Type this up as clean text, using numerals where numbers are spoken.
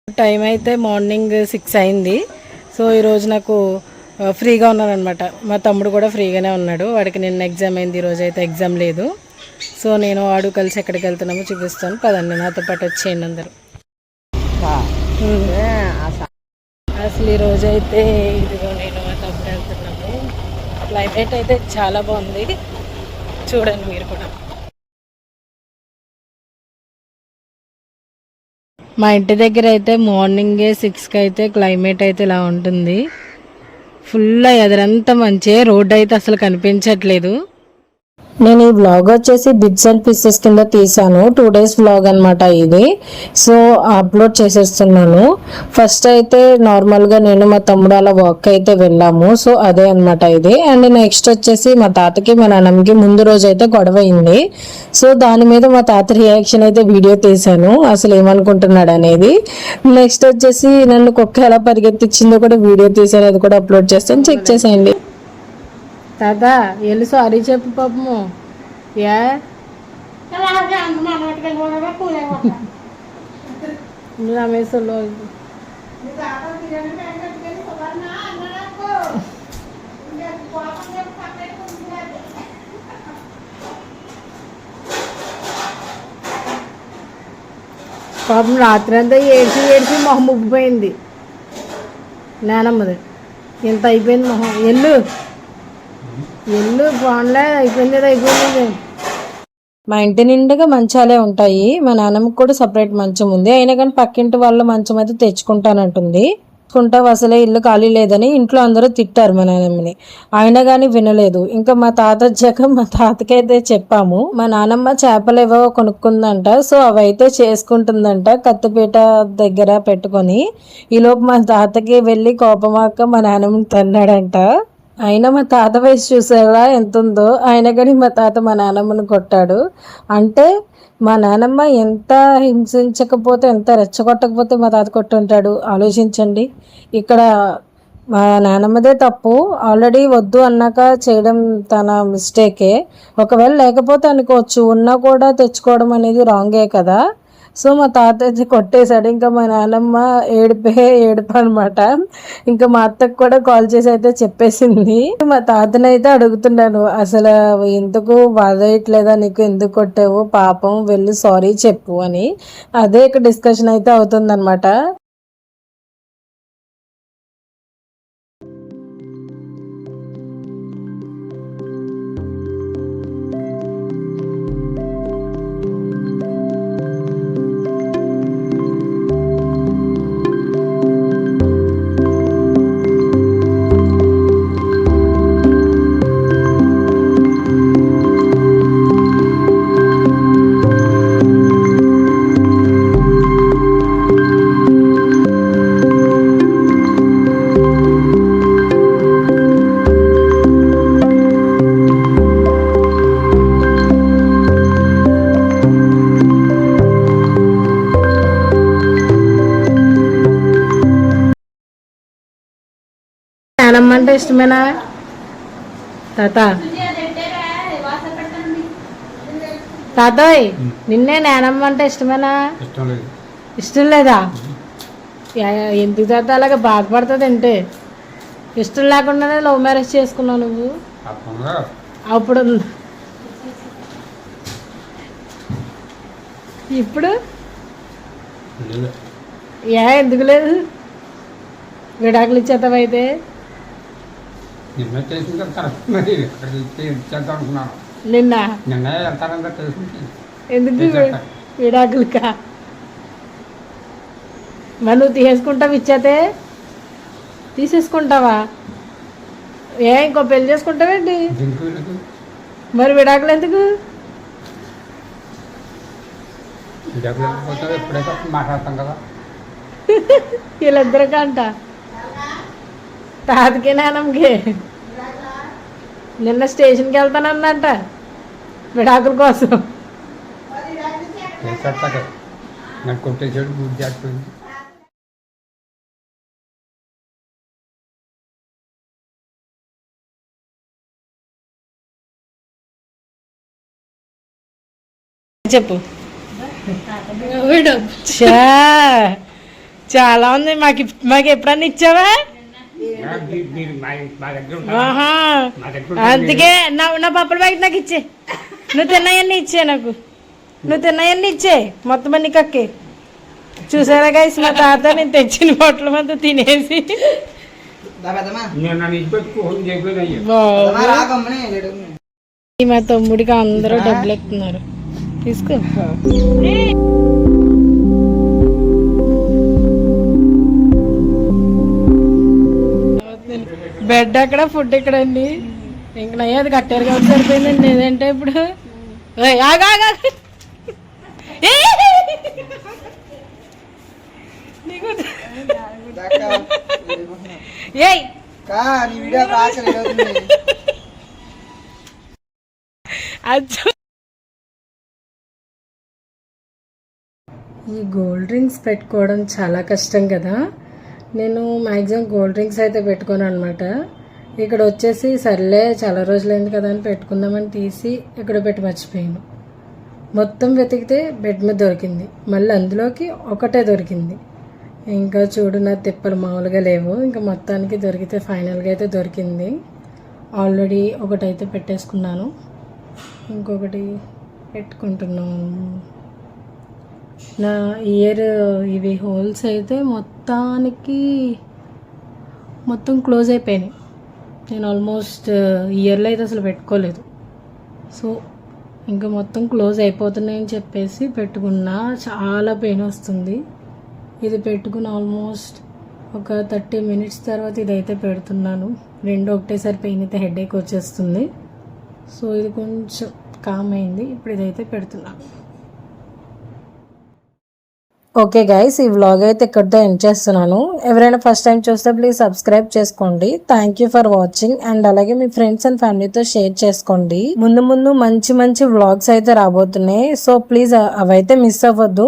Time అయితే morning 6 అయింది. So ఈరోజు నాకు ఫ్రీగా ఉన్నాను అనమాట. మా తమ్ముడు కూడా ఫ్రీగానే ఉన్నాడు. వాడికి నిన్న ఎగ్జామ్ అయింది, ఈరోజు అయితే ఎగ్జామ్ లేదు. సో నేను వాడు కలిసి ఎక్కడికి వెళ్తున్నామో చూపిస్తాను. పదండి నాతో పాటు వచ్చేయండి అందరు. అసలు ఈరోజు అయితే ఇదిగో నేను మా తమ్ముడు వెళ్తున్నాము. క్లైమేట్ అయితే చాలా బాగుంది, చూడండి మీరు కూడా. మా ఇంటి దగ్గర అయితే మార్నింగే 6కి అయితే క్లైమేట్ అయితే ఇలా ఉంటుంది. ఫుల్ ఎదురంతా మంచి, రోడ్ అయితే అసలు కనిపించట్లేదు. నేను ఈ వ్లాగ్ వచ్చేసి బిట్స్ అండ్ పీసెస్ కింద తీసాను. 2 days వ్లాగ్ అనమాట ఇది. సో అప్లోడ్ చేసేస్తున్నాను. ఫస్ట్ అయితే నార్మల్గా నేను మా తమ్ముడు అలా వాక్ అయితే వెళ్ళాము. సో అదే అనమాట ఇది. అండ్ నెక్స్ట్ వచ్చేసి మా తాతకి మా నాన్నమ్మకి ముందు రోజు అయితే గొడవ అయింది. సో దాని మీద మా తాత రియాక్షన్ అయితే వీడియో తీసాను, అసలు ఏమనుకుంటున్నాడు అనేది. నెక్స్ట్ వచ్చేసి నన్ను కుక్క ఎలా పరిగెత్తించిందో కూడా వీడియో తీసాను, అది కూడా అప్లోడ్ చేస్తాను, చెక్ చేసేయండి. తాత వెళ్ళి సారీ చెప్పు పాపము. ఏ రమేశ్లో పాపం రాత్రి అంతా ఏడ్చి ఏడ్చి మొహం ఉబ్బిపోయింది నానమ్మది. ఎంత అయిపోయింది మొహం. ఎల్లు బాగుండలే, అయిపోయింది. మా ఇంటి నిండుగా మంచాలే ఉంటాయి. మా నాన్నమ్మకి కూడా సపరేట్ మంచం ఉంది. అయినా కానీ పక్కింటి వాళ్ళ మంచం అయితే తెచ్చుకుంటానంటుంది. అసలే ఇల్లు ఖాళీ లేదని ఇంట్లో అందరూ తిట్టారు మా నాన్నమ్మని. అయినా కానీ వినలేదు. ఇంకా మా తాత వచ్చాక మా తాతకైతే చెప్పాము. మా నాన్నమ్మ చేపలు ఏవో కొనుక్కుందంట. సో అవి అయితే చేసుకుంటుందంట కత్తిపీట దగ్గర పెట్టుకొని. ఈలోపు మా తాతకి వెళ్ళి కోపమాక మా నాన్నమ్మని తన్నాడంట. అయినా మా తాత వయసు చూసారా ఎంత ఉందో, అయినా కానీ మా తాత మా నాన్నమ్మని కొట్టాడు. అంటే మా నాన్నమ్మ ఎంత హింసించకపోతే, ఎంత రెచ్చగొట్టకపోతే మా తాత కొట్టుంటాడు, ఆలోచించండి. ఇక్కడ మా నాన్నమ్మదే తప్పు. ఆల్రెడీ వద్దు అన్నాక చేయడం తన మిస్టేకే. ఒకవేళ లేకపోతే అనుకోవచ్చు, ఉన్నా కూడా తెచ్చుకోవడం అనేది రాంగే కదా. సో మా తాత అయితే కొట్టేశాడు. ఇంకా మా నాన్నమ్మ ఏడుపు అనమాట. ఇంకా మా అత్తకు కూడా కాల్ చేసి అయితే చెప్పేసింది. మా తాతని అయితే అడుగుతున్నాను, అసలు ఎందుకు బాధయట్లేదా, నీకు ఎందుకు కొట్టావు, పాపం వెళ్ళి సారీ చెప్పు అని. అదే ఇక్కడ డిస్కషన్ అయితే అవుతుంది అనమాట. నానమ్మ అంటే ఇష్టమేనా తాతోయ్? నిన్నే నానమ్మ అంటే ఇష్టమేనా? ఇష్టం లేదా? ఎందుకు తాత అలాగే బాధపడుతుంది అంటే? ఇష్టం లేకుండానే లవ్ మ్యారేజ్ చేసుకున్నావు నువ్వు. అప్పుడు ఇప్పుడు ఎందుకు లేదు? విడాకులు ఇచ్చేతావైతే? నిన్న ఎందుకు విడాకులుకా? మరి నువ్వు తీసేసుకుంటావు, ఇచ్చేతే తీసేసుకుంటావా? ఇంకో పెళ్లి చేసుకుంటావేంటి? మరి విడాకులు ఎందుకు? మాట్లాడతాం కదా వీళ్ళిద్దరికంట, తాతకి నాన్నమ్మకి. నిన్న స్టేషన్కి వెళ్తానందంట విడాకుల కోసం. చెప్పు. చాలా ఉంది. మాకు ఎప్పుడన్నా ఇచ్చావా? ఆహా, అందుకే నా పప్పుల ప్యాకెట్ నాకు ఇచ్చే. నువ్వు తిన్నాయన్నీ ఇచ్చే, నువ్వు తిన్నాయన్నీ ఇచ్చే మొత్తం అన్ని కక్కే. చూసారా గైస్, మా తాత నేను తెచ్చిన బొట్టల మంతా తినేసి మా తమ్ముడికి అందరూ డబ్బులు ఎక్కుతున్నారు. తీసుకో. బెడ్ అక్కడ, ఫుడ్ ఇక్కడ అండి. ఇంక నయ్య అది కట్టారు కాబట్టి సరిపోయిందండి. లేదంటే ఇప్పుడు ఈ గోల్డ్ డ్రింక్స్ పెట్టుకోవడం చాలా కష్టం కదా. నేను మ్యాక్సిమం గోల్డ్ డ్రింక్స్ అయితే పెట్టుకోను అనమాట. ఇక్కడ వచ్చేసి సర్లే చాలా రోజులైంది కదా అని పెట్టుకుందామని తీసి ఇక్కడ పెట్టి మర్చిపోయాను. మొత్తం వెతికితే బెడ్ మీద దొరికింది, మళ్ళీ అందులోకి ఒకటే దొరికింది. ఇంకా చూడు, నా తిప్పలు మామూలుగా లేవు. ఇంకా మొత్తానికి దొరికితే ఫైనల్గా అయితే దొరికింది. ఆల్రెడీ ఒకటైతే పెట్టేసుకున్నాను, ఇంకొకటి పెట్టుకుంటున్నాను. నా ఇయర్ ఇవి హోల్స్ అయితే మొత్తం క్లోజ్ అయిపోయినాయి. నేను ఆల్మోస్ట్ ఇయర్లో అయితే అసలు పెట్టుకోలేదు. సో ఇంకా మొత్తం క్లోజ్ అయిపోతున్నాయని చెప్పేసి పెట్టుకున్నా. చాలా పెయిన్ వస్తుంది. ఇది పెట్టుకుని ఆల్మోస్ట్ ఒక 30 minutes తర్వాత ఇదైతే పెడుతున్నాను. రెండు ఒకటేసారి పెయిన్ అయితే హెడేక్ వచ్చేస్తుంది. సో ఇది కొంచెం కామ్ అయింది. ఇప్పుడు ఇదైతే పెడుతున్నాను. ఓకే గైస్, ఈ వ్లాగ్ అయితే ఇక్కడితో ఎండ్ చేస్తున్నాను. ఎవరైనా ఫస్ట్ టైం చూస్తే ప్లీజ్ సబ్స్క్రైబ్ చేసుకోండి. Thank you for watching. And అలాగే మీ ఫ్రెండ్స్ అండ్ ఫ్యామిలీతో షేర్ చేసుకోండి. ముందు మంచి వ్లాగ్స్ అయితే రాబోతున్నాయి. సో ప్లీజ్ అవైతే మిస్ అవ్వద్దు.